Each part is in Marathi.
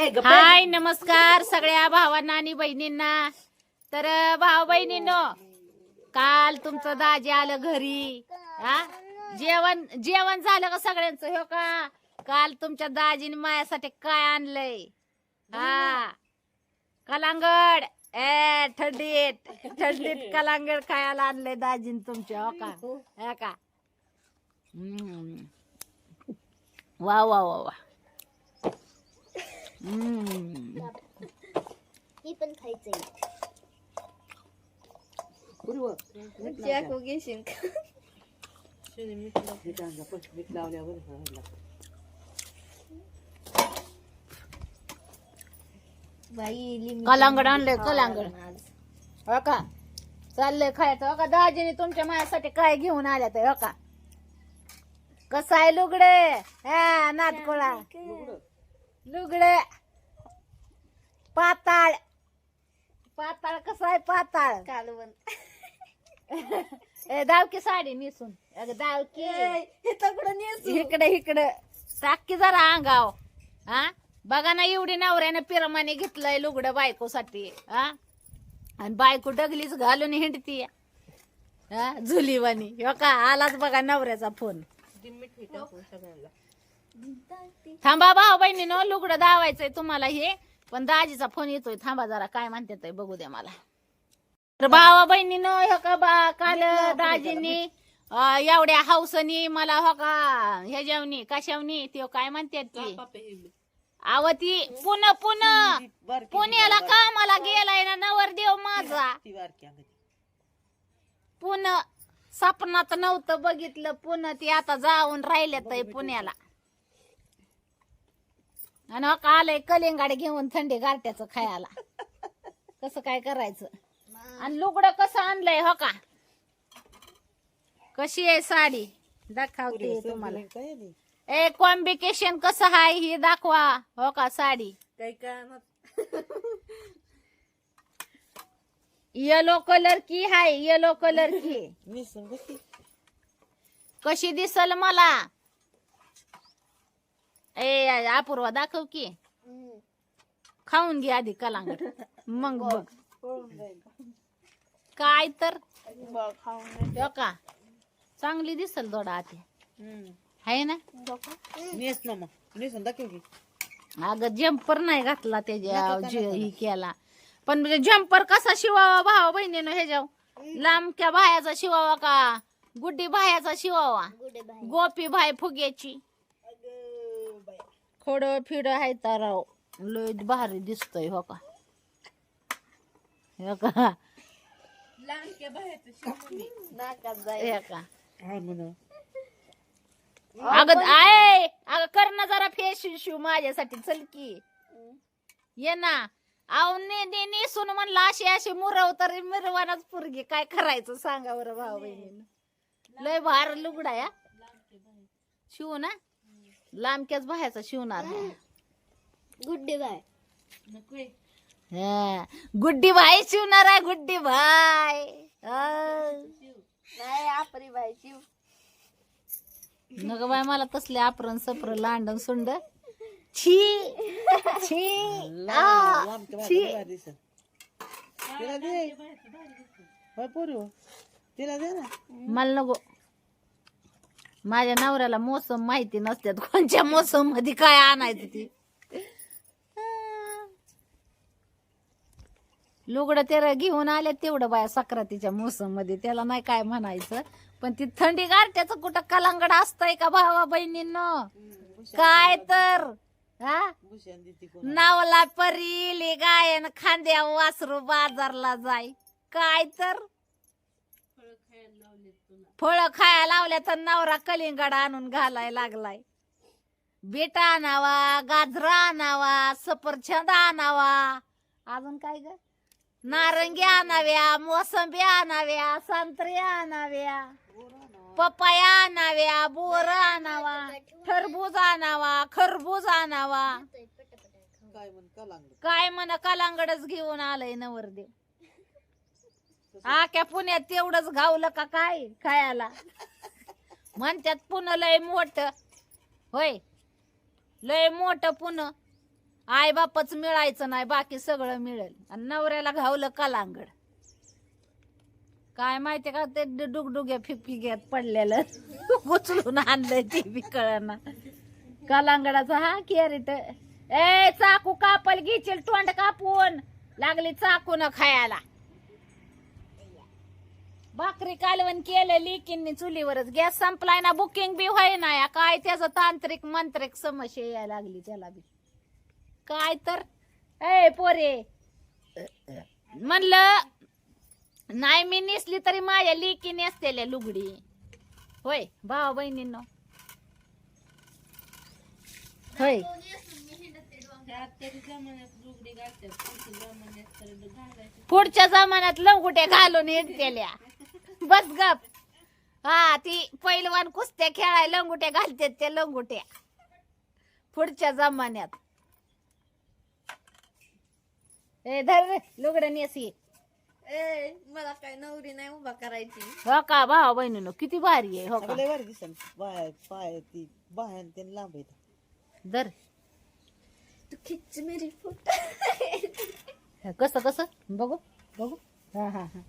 हाय नमस्कार सगळ्या भावांना आणि बहिणींना. तर भाऊ बहिणींनो, काल तुमचं दाजी आलं घरी. जेवण जेवण झालं का सगळ्यांचं? हो का? काल तुमच्या दाजीने माझ्यासाठी काय आणलंय? कलांगड. थंडीत थंडीत कलांगड खायला आणलंय दाजीने तुमच्या. हो का? हो का? वा वा वा वा. ही पण खायचंय. कलांगड आणलंय कलांगड. हो का? चाललंय खायचं. हो का? दाजीने तुमच्या माझ्यासाठी काय घेऊन आल्या ते? हो का? कसं आहे लुगडे? नाटकोळा लुगडे पाताळ पाताळ. कसं आहे पाताळ? कालवण. दावकी साडी नेसून. अगं दावकी इकडे इकडे टाकी जरा अंगाव. बघा ना, एवढी नवऱ्याने पिरमाने घेतलंय लुगडं बायकोसाठी. आणि बायको डगलीच घालून हिंडती झुलीवानी. हो का? आलाच बघा नवऱ्याचा फोन. थांबा भाऊ बहिणीनो, लुगडं दावायचंय तुम्हाला हे. पण दाजीचा फोन येतोय. थांबा जरा, काय म्हणते बघू द्या मला. तर भावा बहिणीनो, हो का बा, काल दाजीनी एवढ्या हौसनी मला हो का ह्या जेवणी कशावनी ते काय म्हणतात ती आवती पुण्याला कामाला गेलाय ना नवरदेव माझा. पुणे सपनात नव्हतं बघितलं. पुणे ती आता जाऊन राहिल्यात पुण्याला. आणि हो का आलंय कलिंगाड घेऊन थंडी गारट्याचं खायला. कसं काय करायचं? आणि लुगडं कसं आणलंय? हो का? कशी आहे साडी? दाखवते तुम्हाला. कॉम्बिनेशन कसं आहे हे दाखवा. हो का? साडी येलो कलर की हाय. येलो कलर की कशी दिसल मला? अपूर्वा दाखव की. खाऊन घे आधी कलांगड, मग बघ. काय तर हो का? चांगली दिसल दोडा आधी आहे ना. अगं जम्पर नाही घातला त्याच्या ही केला. पण जम्पर कसा शिवावा भावा बहिणीनं? ह्याच्यावर लांबक्या बाह्याचा शिवावा का गुड्डी बाह्याचा शिवावा? गोपी बाय फुग्याची खोड फिड आहे ताराव. लय भारी दिसतोय. हो का? हो का? अगं कर ना जरा फेस शिव माझ्यासाठी. चल की ये ना. अहो नेसून म्हणलं अशी अशी मुरव तर मिरवानाच पुरगी. काय करायचं सांगा बरं भाऊ बहिणीनं? लय भार लुगडा या शिव ना. लांबक्याच बाह्याचा शिवणार. गुड्डी बाय. गुड्डी भाई शिवणार आहे. गुड्डी भाई नाही आपरी बाय शिव. नग बाय मला तसले आपरण सपर लांडन सुंड छी छी मला नको. माझ्या नवऱ्याला मोसम माहिती नसतात. कोणत्या मोसम मध्ये काय आणायचं ती. लुगडं तेरा घेऊन आले तेवढं बाया सक्रातीच्या मोसम मध्ये. त्याला नाही काय म्हणायचं. पण ती थंडी गारट्याचं कुठं कलांगड असतंय का भावा बहिणींनो? काय तर नावला परीली गायन खांद्या वासरू बाजारला जाय. काय तर फळ खायला लावल्या तर नवरा कलिंगड आणून घालाय लागलाय. बेटा आणावा, गाजरा आणावा, सफरचंद आणावा, अजून काय ग नारंगी आणाव्या, मोसंबी आणाव्या, संत्री आणाव्या, पपया आणाव्या, बोर आणावा, टरबूज आणावा, खरबूज आणावा. काय म्हण कलांगडच घेऊन आलंय नवरदेव. आख्या पुण्यात तेवढंच गावलं का काय खायला? म्हणतात पुणं लय मोठ. होय लय मोठ पुणं. आई बापच मिळायचं नाही, बाकी सगळं मिळेल. आणि नवऱ्याला घावलं कलांगड. काय माहितीये का ते डुगडुग्या फिपकी पडलेलं उचलून आणलंय ते बी कळना. कलांगडाचा हा कॅरेट. ए चाकू कापल घेशील, तोंड कापून लागली चाकू न खायला. भाकरी कालवण केलं लिकींनी चुलीवरच. गॅस संपलाय ना, बुकिंग बी व्हाय ना. काय त्याचं तांत्रिक मंत्रिक समस्या यायला लागली त्याला बी. काय तर ए पोरे म्हणलं नाही, मी नेसली तरी माझ्या लिकी नेसतेल्या लुगडी. होय भाऊ बहिणींनो, होय. पुढच्या जमान्यात लंगुट्या घालून येतेल्या. बस गप. हा ती पैलवान कुस्त्या खेळाय लंगुट्या घालतात त्या लंगुट्या पुढच्या जमान्यात. ए धर लुगड नेसी. मला काय नवरी नाही उभा करायची. हो का भाऊ बहिणीनो, किती भारी आहे. हो का भारी दिसल. पाय ती बाहेर ते लांब आहेत. धर. तू खिच मेरी फोटो. कसं कसं बघू बघू. हा हा हा.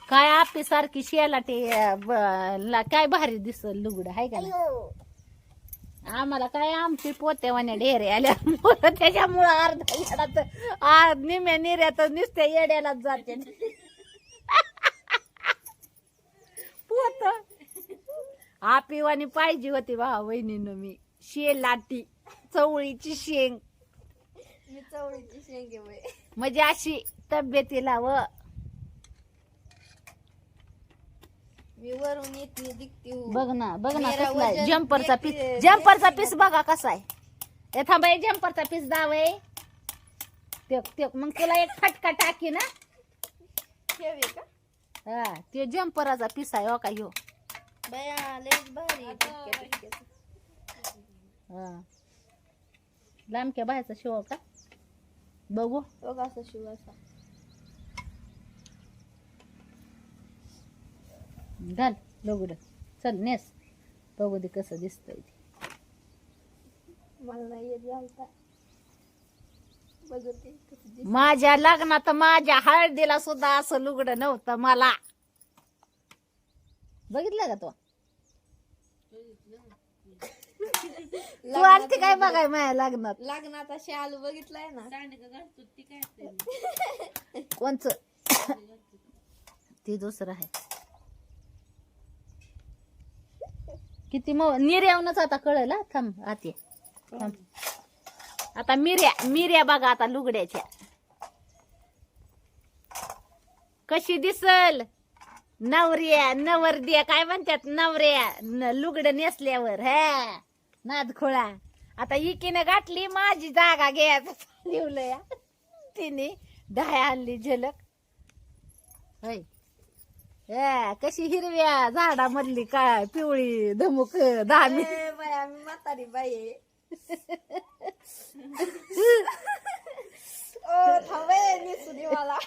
काय आपली सारखी शेला ते काय भारी दिसल लुगड आहे का नाही? आम्हाला काय आमची पोतेवाने ढेरे आल्या त्याच्यामुळं अर्धा येड्यात निम्या निर्यात नुसत्या येड्यालाच जाते पोत. आपिवानी पाहिजे होती भाऊ बहिणीनं. मी शेलाटी चवळीची शेंग. मी चवळीची शेंगे बाई. म्हणजे अशी तब्येतीला व मी वरून येते दिखती हो. बघ ना बघ ना मेरा कसला आहे वजन जम्परचा पीस. देखते- जम्परचा पीस बघा कसा आहे. हे थांबाई जम्परचा पीस दावे ते मग तुला एक फटका टाकी ना. ठेवे का हा ते जम्पराचा पीस आहे. हो का ह्यो. बया लयच भारी आहे टिक्क्या टिक्क्याचं. हा लांबक्या बाहेरचा शिव का बघू. बघ असं शिव असा. घाल लुगड. चल नेस बघू दे कसं दिसतंय ते. मला नाही येत घालता. बघते कसं दिसतं. माझ्या लग्नात माझ्या हळदीला सुद्धा असं लुगड नव्हतं मला. बघितलं का तो? तू आलती काय बघाय माझ्या लग्नात? लग्नाचा शालू बघितलाय ना. कोणचं? ते दुसरं आहे. किती निर्यावनच आता कळलं. थांब आते थांब. आता मिऱ्या बघा आता लुगड्याच्या कशी दिसल. नवरद्या काय म्हणतात नवऱ्या लुगड नेसल्यावर. हा नादखोळा. आता इकीनं गाठली माझी जागा घ्यायचं लिवलंय तिने. ढाया आणली झलक. होय कशी हिरव्या झाडामधली काय पिवळी धमुक धामी. ए बाया मी म्हातारी बाई आहे. ओ थांबे निसुनी मला.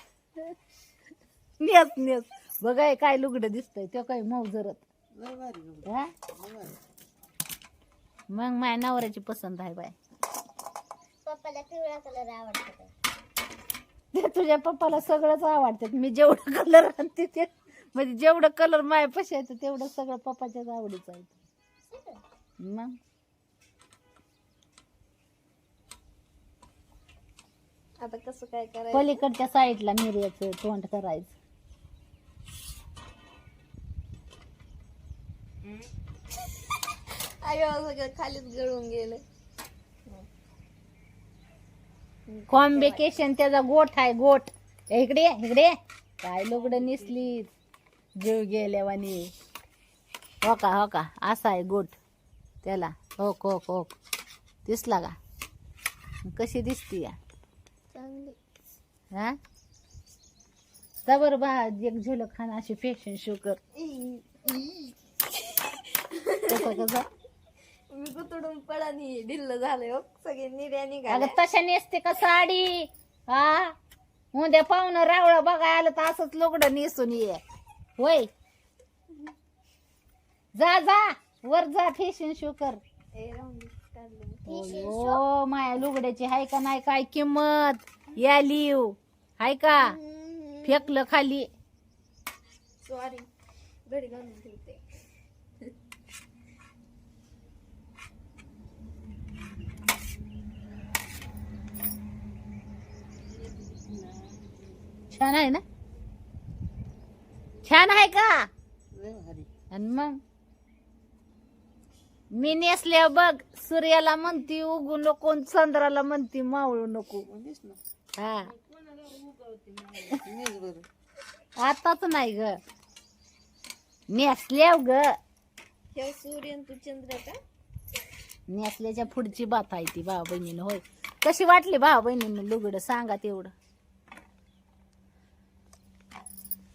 नेस बघाय काय लुगडं दिसतंय. तो काय मौजरत. लय भारी लुगडं. हा लय भारी. मग माझ्या नवऱ्याची पसंत आहे बाय. पप्पाला पिवळा कलर आवडतो. ते तुझ्या पप्पाला सगळंच आवडतं. मी जेवढं कलर आणते ते म्हणजे जेवढं कलर माझ्या पशायचं तेवढं सगळं पप्पाच्याच आवडीचं आहे. मग आता कसं काय करायचं. पलीकडच्या साईडला मिरयाचं तोंड करायचं. अयो सगळं खालीच गळून गेलं. कॉम्बिकेशन त्याचा गोठ आहे गोठ. इकडे इकडे काय लुगडं निसली जीव गेल्यावानी. हो का असा आहे गोठ त्याला. होक होक होक दिसला का कशी दिसती या. चांगली. हा तबर बा एक झलक खाना अशी फॅशन शो कर. कसं मी गुतडून पडानी ढिल्ल झालंय हो. सगळे निर्या अगं निघाले. तशा नेसते का साडी. हा उद्या पाहुणं रावळं बघाय आलं तर असंच लुगडं नेसून ये. होय जा जा वर जा फॅशन शो कर. ए राहून दे, काढलं मी. ओ माया लुगड्याची हाय का नाही काय किंमत या लिव हाय का फेकलं खाली. सॉरी घडी घालून ठेवते. छान आहे ना छान आहे का. लय भारी. आणि मग मी नेसल्या बघ सूर्याला म्हणती उगू नको आणि चंद्राला म्हणती मावळू नको. म्हणलीस ना हा नेस बरं. आताच नाही ग नेसल्या ग ठेव सूर्य आणि तू चंद्र का. नेसल्याच्या पुढची बात आहे ती भावा बहिणीनं. होय कशी वाटली भावा बहिणीनं लुगडं सांगा तेवढं.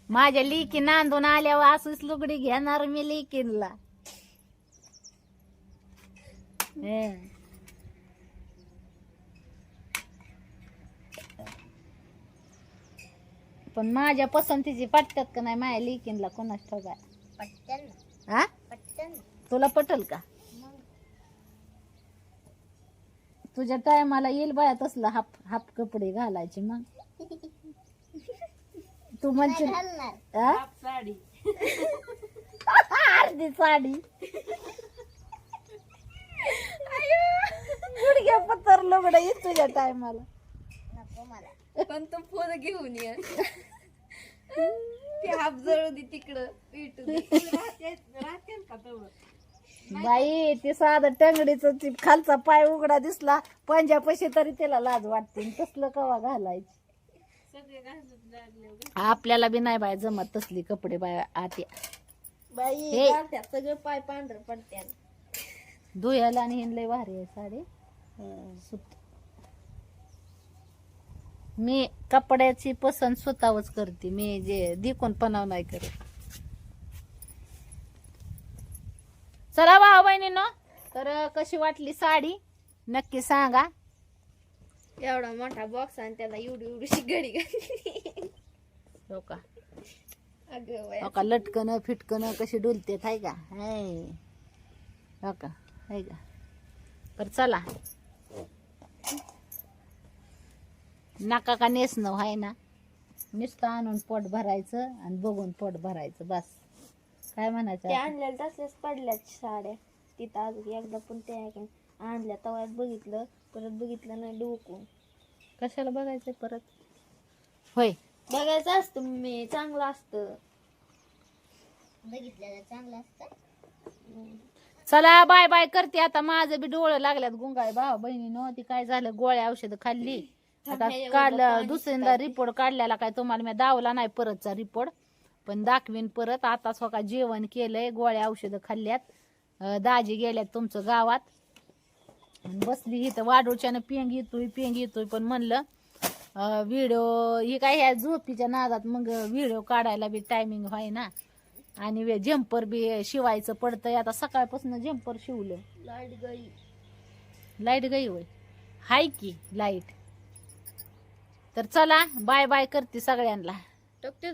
माझ्या लिकी नांदून आल्यावर असंच लुगडी घेणार मी लिकीनला. पण माझ्या पसंतीची पटतात का नाही माझ्या लिकीनला कोणाच ठोका. हा तुला पटल का. तुझ्या टायमाला येईल बाया तसला हाफ हाफ कपडे घालायचे. मग तू म्हणशील हा? साडी अर्धी साडी गुडघ्या पत्तर लुगडं येत तुझ्या टायमाला. पण तू फोन घेऊन ये. ते हाफ जळू दे तिकडं पेटू दे. बाई ते साधं टंगडीच खालचा पाय उघडा दिसला पंजापाशी तरी त्याला लाज वाटते. तसलं कवा घालायची. आपल्याला बी नाही बाय जमत तसली कपडे बाय आत्या. बाई हे. गाठ्यात सगळं पाय पांढर पडत्या. धुयाला आणि हिंडलंय भारी आहे साडी. सुत मी कपड्याची पसंत स्वतःच करते. मी जे दिकून पणाव नाही करत. चला भाऊ बहिणीनो तर कशी वाटली साडी नक्की सांगा. एवढा मोठा बॉक्स आणि त्याला एवढी एवढीशी घडी घातली. हो का अगं बाई. हो का लटकन फिटकन कशी डुलते हाय का. हाय हो का हाय का. पर चला नाका का नेसणं आहे ना नुसतं आणून पोट भरायचं आणि बघून पोट भरायचं बस. काय म्हणायचं ते आता? आणलेल्या तसल्याच पडल्यात साड्या तिथं अजून एकदा पण ते आणल्या तव्यात बघितलं परत बघितलं नाही डोकून. कशाला बघायचं परत. होय बघायचं असतं मी चांगलं असतं. बघितलं चांगलं असतं. चला बाय बाय करते आता. माझं बी डोळं लागल्यात गुंगाळ भावा बहिणीनो. ती काय झालं गोळ्या औषधं खाल्ली आता काल दुसऱ्यांदा रिपोर्ट काढलेला काय तुम्हाला मी दावला नाही परतचा रिपोर्ट पण दाखवीन परत. आता स्वतः जेवण केलंय गोळ्या औषधं खाल्ल्यात. दाजी गेल्यात तुमचं गावात. बसली इथं वाढूच्यानं पेंग येतोय पण म्हणलं व्हिडिओ ही काय ह्या झोपीच्या नादात मग व्हिडिओ काढायला बी टायमिंग व्हाय ना. आणि जम्पर बी शिवायचं पडतंय. आता सकाळपासून जम्पर शिवलं. लाईट गई होय हाय की लाईट. तर चला बाय बाय करते सगळ्यांना. टकते